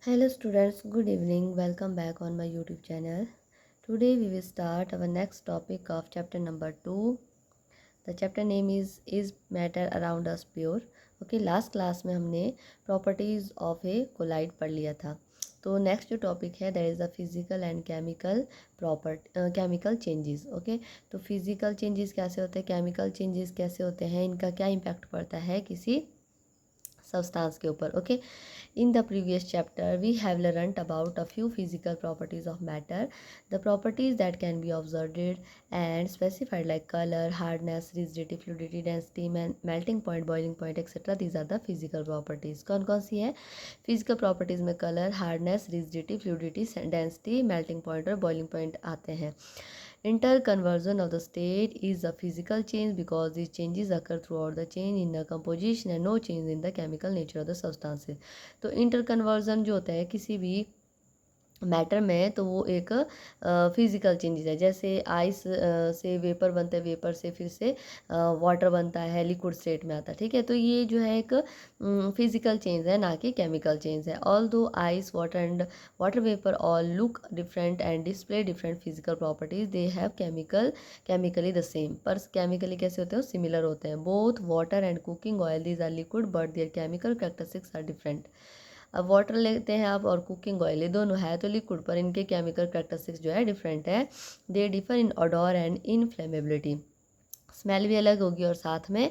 Hello students, good evening. Welcome back on my YouTube channel. Today we will start our next topic of chapter number 2. The chapter name is matter around us pure. Okay, last class में हमने properties of a colloid पढ़ लिया था. तो next जो topic है that is the physical and chemical changes. Okay, तो physical changes कैसे होते हैं, केमिकल चेंजेस कैसे होते हैं, इनका क्या इम्पैक्ट पड़ता है किसी सब्सटेंस के ऊपर. Okay, in the previous chapter we have learnt about a few physical properties of matter, the properties that can be observed and specified like color, hardness, rigidity, fluidity, density, melting point, boiling point, etc. These are the physical properties. कौन कौन सी है physical properties में? color, hardness, rigidity, fluidity, density, melting point और boiling point आते हैं. Interconversion of the state is a physical change because these changes occur throughout the change in the composition and no change in the chemical nature of the substances. तो interconversion जो होता है किसी भी matter में, तो वो एक फिज़िकल चेंजेस है. जैसे आइस से वेपर बनता है, वेपर से फिर से वाटर बनता है, लिक्विड स्टेट में आता है. ठीक है, तो ये जो है एक फिज़िकल चेंज है, ना कि केमिकल चेंज है. Although ice, water and water vapour all look different and display different physical properties, they have chemically the same. पर केमिकली कैसे होते हैं, सिमिलर होते हैं. Both water and cooking oil, these are liquid but their chemical characteristics are different. अब water लेते हैं आप और कुकिंग ऑयल, ये दोनों है तो लिक्विड, पर इनके केमिकल कैरेक्टरिस्टिक्स जो है डिफरेंट है. They differ in odour and inflammability, smell भी अलग होगी और साथ में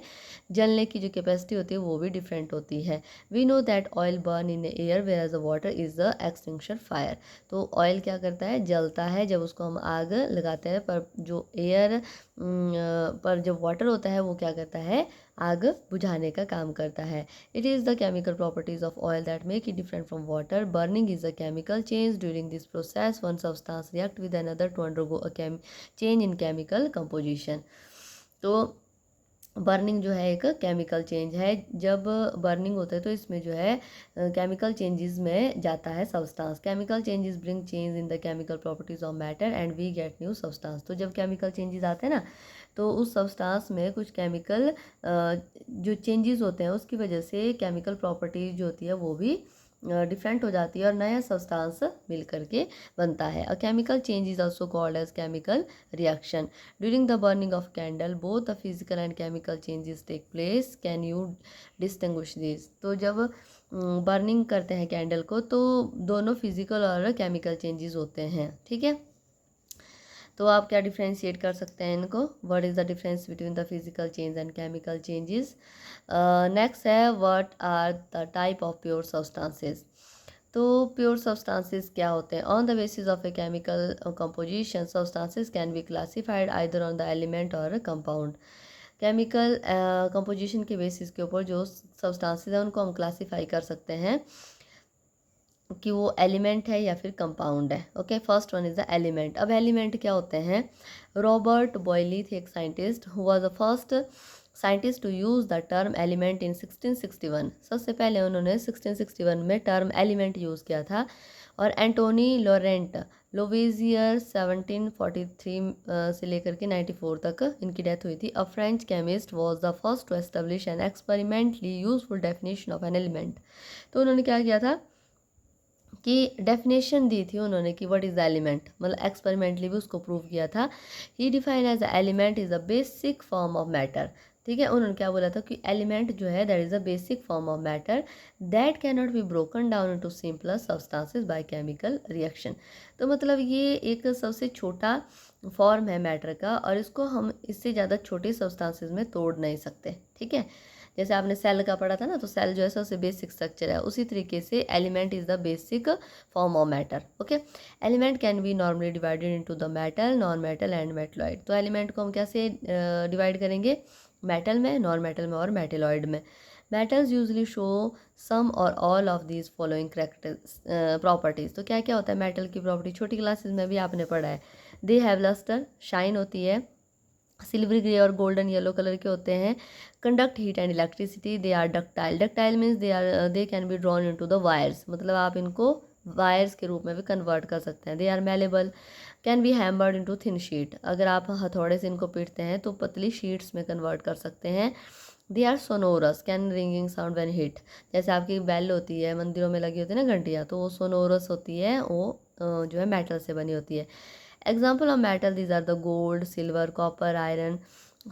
जलने की जो कैपेसिटी होती है वो भी डिफरेंट होती है. We know that oil burn in air where as the water is the extinction fire. तो ऑयल क्या करता है, जलता है जब उसको हम आग लगाते हैं, पर जो एयर पर जब वाटर होता है वो क्या करता है, आग बुझाने का काम करता है. It is the chemical properties of oil that make it different from water. Burning is a chemical change. During this process one substance react with another to undergo a change in chemical composition. तो burning जो है एक chemical change है. जब burning होता है तो इसमें जो है केमिकल चेंजेस में जाता है substance. Chemical changes bring change in the chemical properties of matter and we get new substance. तो जब केमिकल चेंजेस आते हैं ना, तो उस सब्सटेंस में कुछ केमिकल जो चेंजेस होते हैं उसकी वजह से केमिकल प्रॉपर्टीज जो होती है वो भी डिफरेंट हो जाती है और नया सब्सटेंस मिल करके बनता है. A chemical change is also called as chemical reaction. During the burning of candle both the physical and chemical changes take place. Can you distinguish this? तो जब बर्निंग करते हैं कैंडल को तो दोनों फिजिकल और केमिकल चेंजेस होते हैं. ठीक है, तो आप क्या डिफ्रेंशिएट कर सकते हैं इनको. What is the difference between the physical change and chemical changes. Next है what are the type of pure substances. तो प्योर सब्सटेंसेस क्या होते हैं. On the basis of a chemical composition substances can be classified either on the element और compound. Chemical composition के basis के ऊपर जो सब्सटेंसेस हैं उनको हम क्लासीफाई कर सकते हैं कि वो एलिमेंट है या फिर कंपाउंड है. Okay, first one is the element. अब एलिमेंट क्या होते हैं. रॉबर्ट बॉयली थे एक scientist who was the first scientist to use the term element in 1661. सबसे पहले उन्होंने 1661 में टर्म एलिमेंट यूज़ किया था. और एंटोनी लॉरेंट लोवेजियर 1743 से लेकर के 94 तक इनकी डेथ हुई थी. A French chemist was the first to establish an experimentally useful definition of an element. तो उन्होंने क्या किया था कि डेफिनेशन दी थी उन्होंने कि व्हाट इज़ द एलिमेंट, मतलब एक्सपेरिमेंटली भी उसको प्रूव किया था. He define as the element is the basic form of matter. ठीक है, उन्होंने क्या बोला था कि एलिमेंट जो है that is the basic form of matter that can not be broken down into simpler substances by chemical reaction. तो मतलब ये एक सबसे छोटा फॉर्म है मैटर का और इसको हम इससे ज़्यादा छोटे सब्सटेंसेस में तोड़ नहीं सकते. ठीक है, जैसे आपने सेल का पढ़ा था ना, तो सेल जो है सबसे बेसिक स्ट्रक्चर है, उसी तरीके से element is the basic form of matter. Okay, element can be normally divided into the metal, non metal and metalloid. तो एलिमेंट को हम कैसे डिवाइड करेंगे, मेटल में, नॉन मेटल में और मेटेलॉइड में. Metals usually show some or all of these following properties. तो क्या क्या होता है मेटल की प्रॉपर्टी, छोटी क्लासेस में भी आपने पढ़ा है. दे हैव लस्टर, शाइन होती है. सिल्वरी ग्रे और गोल्डन येलो कलर के होते हैं. Conduct heat and electricity. They are ductile. Ductile means they can be drawn into the wires, मतलब आप इनको वायर्स के रूप में भी कन्वर्ट कर सकते हैं. They are malleable. Can be hammered into thin sheet. अगर आप हथौड़े से इनको पीटते हैं तो पतली शीट्स में कन्वर्ट कर सकते हैं. They are sonorous, can ringing sound when hit. जैसे आपकी बेल होती है, मंदिरों में लगी होती है ना घंटियाँ, तो वो सोनोरस होती है, वो जो है मेटल से बनी होती है। Example of metal, these are the gold, silver, copper, iron,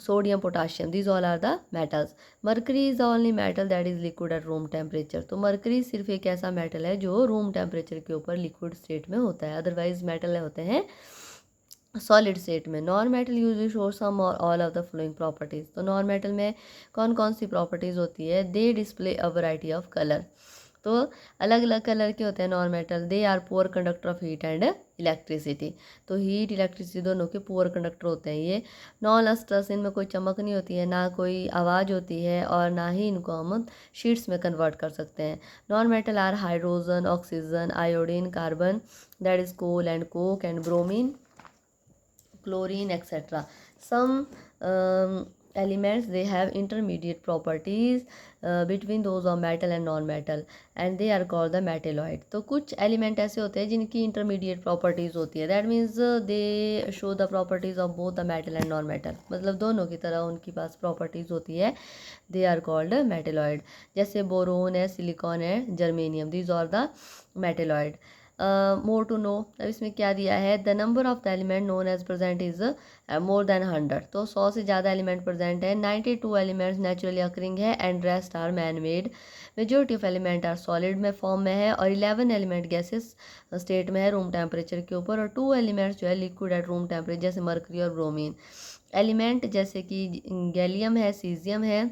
sodium, potassium, these all are the metals. Mercury is the only metal that is liquid at room temperature. तो मरकरी सिर्फ एक ऐसा मेटल है जो रूम टेम्परेचर के ऊपर liquid state में होता है, अदरवाइज मेटल होते हैं सॉलिड स्टेट में। Non metal usually show some or all of the following properties. तो नॉन मेटल में कौन कौन सी प्रॉपर्टीज़ होती है? They display a variety of colour. तो अलग अलग कलर के होते हैं non metal. They are poor conductor of heat and electricity. तो हीट इलेक्ट्रिसिटी दोनों के पुअर कंडक्टर होते हैं ये। नॉन लस्ट्रस, इनमें कोई चमक नहीं होती है, ना कोई आवाज़ होती है, और ना ही इनको हम शीट्स में कन्वर्ट कर सकते हैं। Non metal are hydrogen, oxygen, iodine, carbon, that is coal and coke and bromine, chlorine, etc. Some elements, they have intermediate properties between those of metal and non-metal, and they are called the metalloid. तो कुछ element ऐसे होते हैं जिनकी intermediate properties होती है, that means they show the properties of both the metal and non metal, मतलब दोनों की तरह उनके पास प्रॉपर्टीज़ होती है। They are called metalloid. जैसे बोरोन है, सिलिकॉन है, germanium, these are the metalloid. More to know, अब इसमें क्या दिया है? The number of the element known as present is more than 100। तो 100 से ज़्यादा एलिमेंट प्रेजेंट है। 92 एलिमेंट्स नेचुरली अकरिंग है and rest are man made. Majority of element are solid में फॉर्म में है, और 11 एलिमेंट गैसेस स्टेट में है रूम टेम्परेचर के ऊपर, और 2 एलिमेंट्स जो है लिक्विड एट रूम टेम्परेचर, जैसे मर्करी और ब्रोमीन। एलिमेंट जैसे कि गैलियम है, सीजियम है,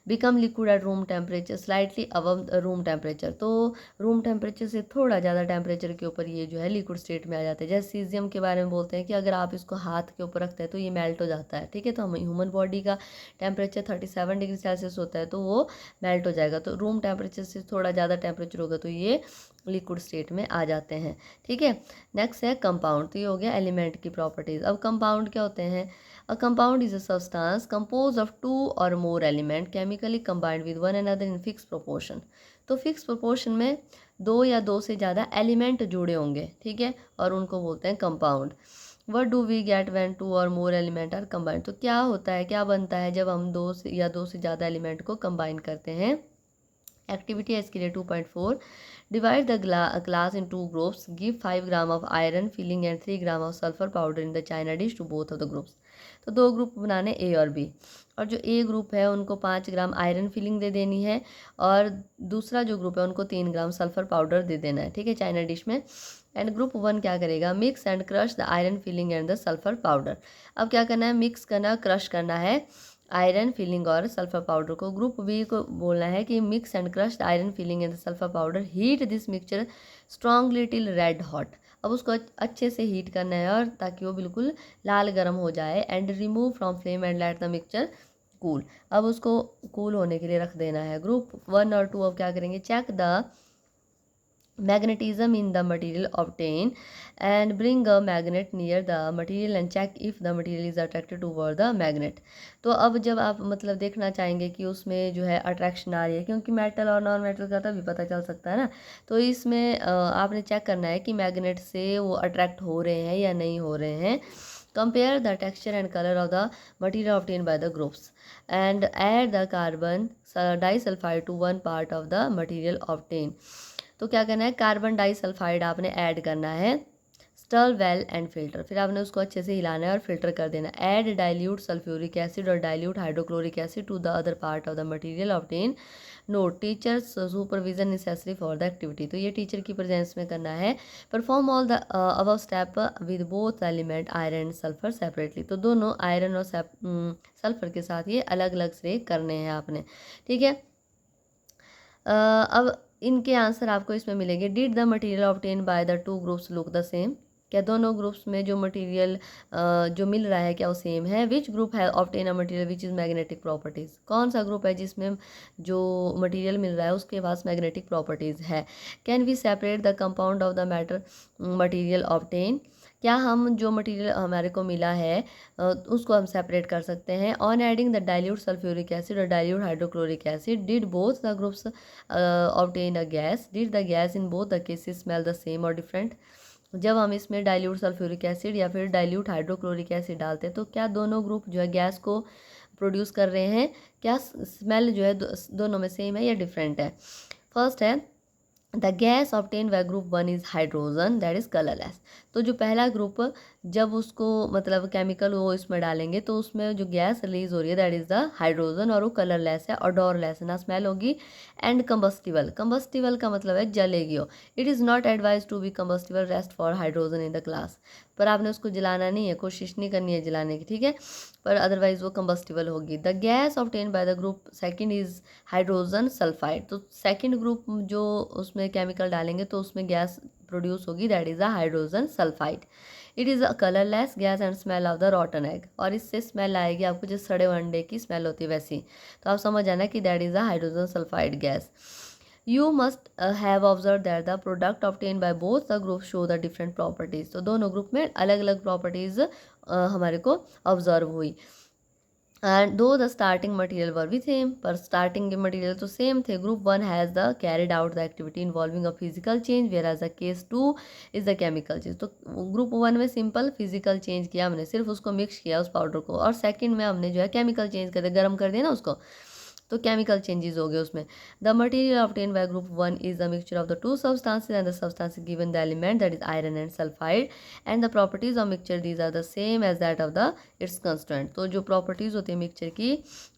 become liquid at room temperature slightly above room temperature. तो रूम टेम्परेचर से थोड़ा ज़्यादा टेम्परेचर के ऊपर ये जो है लिक्विड स्टेट में आ जाते हैं। जैसे सीजियम के बारे में बोलते हैं कि अगर आप इसको हाथ के ऊपर रखते हैं तो ये मेल्ट हो जाता है, ठीक है। तो हम ह्यूमन बॉडी का टेम्परेचर 37 डिग्री सेल्सियस होता है, तो वो मेल्ट हो जाएगा। तो रूम टेम्परेचर से थोड़ा ज़्यादा टेम्परेचर होगा तो ये लिक्विड स्टेट में आ जाते हैं, ठीक है। नेक्स्ट है कंपाउंड। तो ये हो गया एलिमेंट की प्रॉपर्टीज़। अब कंपाउंड क्या होते हैं? A compound is a substance composed of two or more elements chemically combined with one another in fixed proportion. तो फिक्स प्रोपोर्शन में दो या दो से ज़्यादा एलिमेंट जुड़े होंगे, ठीक है, और उनको बोलते हैं compound. What do we get when two or more element are combined? तो क्या होता है, क्या बनता है जब हम दो से ज़्यादा एलिमेंट को कंबाइन करते हैं? एक्टिविटी है इसके लिए 2.4। Divide the glass in 2 groups, give 5 gram of iron filling and 3 gram of sulphur powder in the china dish to both of the groups. तो दो ग्रुप बनाने, ए और बी, और जो ए ग्रुप है उनको 5 ग्राम आयरन फिलिंग दे देनी है, और दूसरा जो ग्रुप है उनको 3 ग्राम सल्फर पाउडर दे देना है, ठीक है, चाइना डिश में। एंड ग्रुप 1 क्या करेगा? Mix and crush the iron filling and the sulphur powder. अब क्या करना है? मिक्स करना, क्रश करना है आयरन फिलिंग और सल्फर पाउडर को। ग्रुप बी को बोलना है कि mix and crush the iron filling and the sulphur powder, heat this mixture strongly till red hot. अब उसको अच्छे से हीट करना है, और ताकि वो बिल्कुल लाल गर्म हो जाए। And remove from flame and let the mixture cool. अब उसको कूल होने के लिए रख देना है। ग्रुप 1 और 2 अब क्या करेंगे? Check the magnetism in the material obtained and bring a magnet near the material and check if the material is attracted toward the magnet। तो अब जब आप मतलब देखना चाहेंगे कि उसमें जो है अट्रैक्शन आ रही है, क्योंकि मेटल और नॉन मेटल का तभी पता चल सकता है ना, तो इसमें आपने चेक करना है कि मैग्नेट से वो अट्रैक्ट हो रहे हैं या नहीं हो रहे हैं। Compare the texture and colour of the material obtain by the groups and add the carbon disulphide to 1 part of the material obtain. तो क्या करना है? कार्बन डाइसल्फाइड आपने ऐड करना है, स्टर वेल एंड फिल्टर, फिर आपने उसको अच्छे से हिलाना है और फिल्टर कर देना। ऐड डाइल्यूट सल्फ्यूरिक एसिड और dilute hydrochloric acid to the other part of the material obtain. Note, teachers supervision necessary for the activity. तो ये टीचर की प्रेजेंस में करना है। Perform all the above step with both element iron and sulphur separately. तो दोनों iron और sulphur के साथ ये अलग अलग से करने हैं आपने, ठीक है। अब इनके आंसर आपको इसमें मिलेंगे। Did the material obtain by the 2 groups look the same? क्या दोनों ग्रुप्स में जो मटेरियल जो मिल रहा है क्या वो सेम है? विच ग्रुप है obtain a material which is magnetic properties? कौन सा ग्रुप है जिसमें जो मटेरियल मिल रहा है उसके पास मैग्नेटिक प्रॉपर्टीज़ है? Can we separate the compound of the matter material obtain? क्या हम जो मटेरियल हमारे को मिला है उसको हम सेपरेट कर सकते हैं? On adding the dilute sulphuric acid और dilute hydrochloric acid, did both the groups obtain a gas? Did the gas in both the cases smell the same or different? जब हम इसमें डाइल्यूट सल्फ्यूरिक एसिड या फिर dilute hydrochloric acid डालते हैं तो क्या दोनों ग्रुप जो है गैस को प्रोड्यूस कर रहे हैं, क्या स्मेल जो है दोनों में सेम है या डिफरेंट है। फर्स्ट है the gas obtain by group 1 is hydrogen that is colourless. तो जो पहला ग्रुप जब उसको मतलब केमिकल वो इसमें डालेंगे तो उसमें जो गैस रिलीज हो रही है दैट इज द हाइड्रोजन, और वो कलरलेस है, ऑडोरलेस है, ना स्मेल होगी। एंड कंबस्टिबल, कंबस्टिबल का मतलब है जलेगी वो। It is not advise to be combustible rest for hydrogen in the class, पर आपने उसको जलाना नहीं है, कोशिश नहीं करनी है जलाने की, ठीक है, पर अदरवाइज वो कंबस्टिबल होगी। The gas obtain by the group second is hydrogen sulphide. तो सेकंड ग्रुप जो उसमें केमिकल डालेंगे तो उसमें गैस प्रोड्यूस होगी that is a hydrogen sulphide. It is a colourless gas and smell of the रॉटन egg, और इससे स्मेल आएगी आपको जैसे सड़े हुए अंडे की स्मेल होती है वैसी। तो आप समझ आना कि that is a hydrogen sulphide gas. You must have observed that the product obtained by both the groups show the different properties। तो दोनों ग्रुप में अलग अलग प्रॉपर्टीज हमारे को ऑब्जर्व हुई। एंड दो द स्टार्टिंग मटेरियल वर भी सेम, पर स्टार्टिंग के मटेरियल तो सेम थे। Group 1 has the carried out the activity involving a physical change where as the case 2 is the chemical change. तो ग्रुप 1 में सिंपल फिजिकल चेंज किया हमने, सिर्फ उसको मिक्स किया उस पाउडर को, और सेकंड में हमने जो है केमिकल चेंज कर दिया, गर्म कर दिया ना उसको, तो केमिकल चेंजेस हो गए उसमें। The material obtain by group 1 is the mixture of the two substances and the substance given the element that is iron and sulphide and the properties of mixture these are the same as that of the its constant. तो जो properties होती है mixture की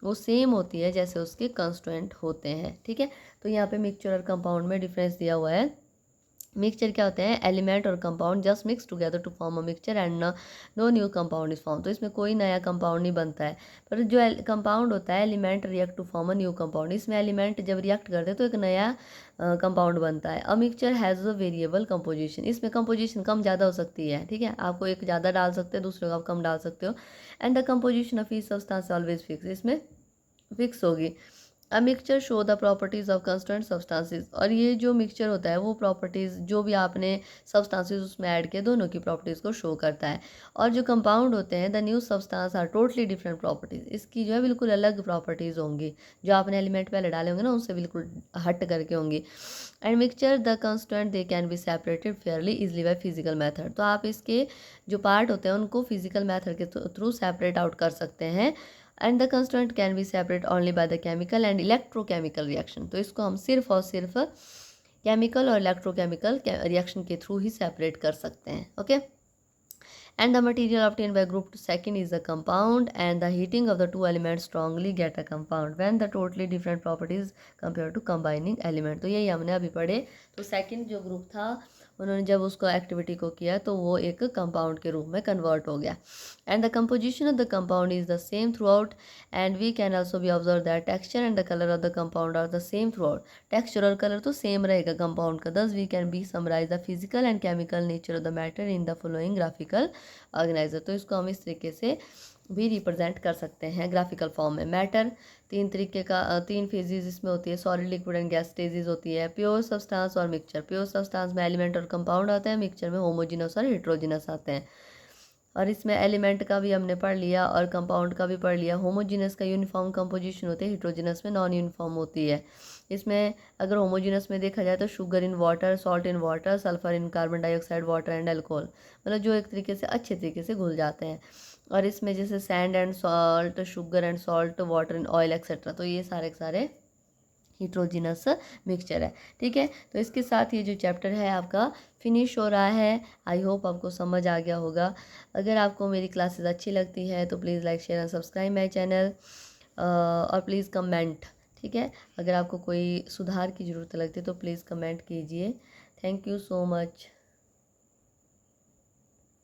वो same होती है जैसे उसके कंस्टेंट होते हैं, ठीक है। तो यहाँ पे मिक्सचर और कंपाउंड में डिफरेंस दिया हुआ है। मिक्सचर क्या होते हैं, एलिमेंट और compound just mix together to form a mixture and no new compound is form. तो इसमें कोई नया कंपाउंड नहीं बनता है, पर जो कंपाउंड होता है element react to form a new compound, इसमें एलिमेंट जब रिएक्ट करते हैं तो एक नया कंपाउंड बनता है। A mixture has a variable composition, इसमें कंपोजिशन कम ज़्यादा हो सकती है, ठीक है, आपको एक ज़्यादा डाल सकते हो, दूसरे को आप कम डाल सकते हो। And the composition of each substance always fix, इसमें फिक्स होगी। A mixture show the properties of constant substances, और ये जो मिक्सचर होता है वो प्रॉपर्टीज़ जो भी आपने सब्सटेंसेस उसमें ऐड किए दोनों की प्रॉपर्टीज़ को शो करता है। और जो कंपाउंड होते हैं the new substance are totally different properties, इसकी जो है बिल्कुल अलग प्रॉपर्टीज़ होंगी, जो आपने एलिमेंट पहले डाले होंगे ना उनसे बिल्कुल हट करके होंगी। And mixture the constant they can be separated fairly easily by physical method, तो आप इसके जो पार्ट होते हैं उनको फिजिकल मैथड के थ्रू सेपरेट आउट कर सकते हैं। And the constant can be separate only by the chemical and electrochemical reaction, तो इसको हम सिर्फ और सिर्फ केमिकल और इलेक्ट्रोकेमिकल रिएक्शन के थ्रू ही सेपरेट कर सकते हैं, okay. And the material obtained by group second is a compound, and the heating of the two elements strongly get a compound when the totally different properties compared to combining element। तो यही हमने अभी पढ़े। तो second जो group था उन्होंने जब उसको एक्टिविटी को किया तो वो एक कंपाउंड के रूप में कन्वर्ट हो गया। And the composition of the compound is the same throughout, and we can also be observe that texture and the colour of the compound are the same throughout. Texture और colour तो same रहेगा compound का। Thus we can be summarise the physical and chemical nature of the matter in the following graphical organiser. तो इसको हम इस तरीके से भी रिप्रेजेंट कर सकते हैं ग्राफिकल फॉर्म में। मैटर तीन तरीके का, तीन फेजेस इसमें होती है, solid liquid and gas stages होती है, प्योर सब्सटेंस और मिक्सचर। प्योर सब्सटेंस में एलिमेंट और कंपाउंड आते हैं, मिक्सचर में होमोजीनस और हेट्रोजीनस आते हैं। और इसमें एलिमेंट का भी हमने पढ़ लिया और कंपाउंड का भी पढ़ लिया। होमोजीनस का यूनिफॉर्म कंपोजिशन होती है, हेट्रोजीनस में नॉन यूनिफॉर्म होती है। इसमें अगर होमोजीनस में देखा जाए तो sugar in water, salt in water, sulphur in carbon dioxide, water and alcohol, मतलब जो एक तरीके से अच्छे तरीके से घुल जाते हैं। और इसमें जैसे sand and salt, sugar and salt, water and oil etcetera, तो ये सारे के सारे हिट्रोजिनस मिक्सचर है, ठीक है। तो इसके साथ ये जो चैप्टर है आपका फिनिश हो रहा है। आई होप आपको समझ आ गया होगा। अगर आपको मेरी क्लासेस अच्छी लगती है तो please like share and subscribe my channel, और प्लीज़ कमेंट, ठीक है। अगर आपको कोई सुधार की ज़रूरत लगती है तो प्लीज़ कमेंट कीजिए। Thank you so much.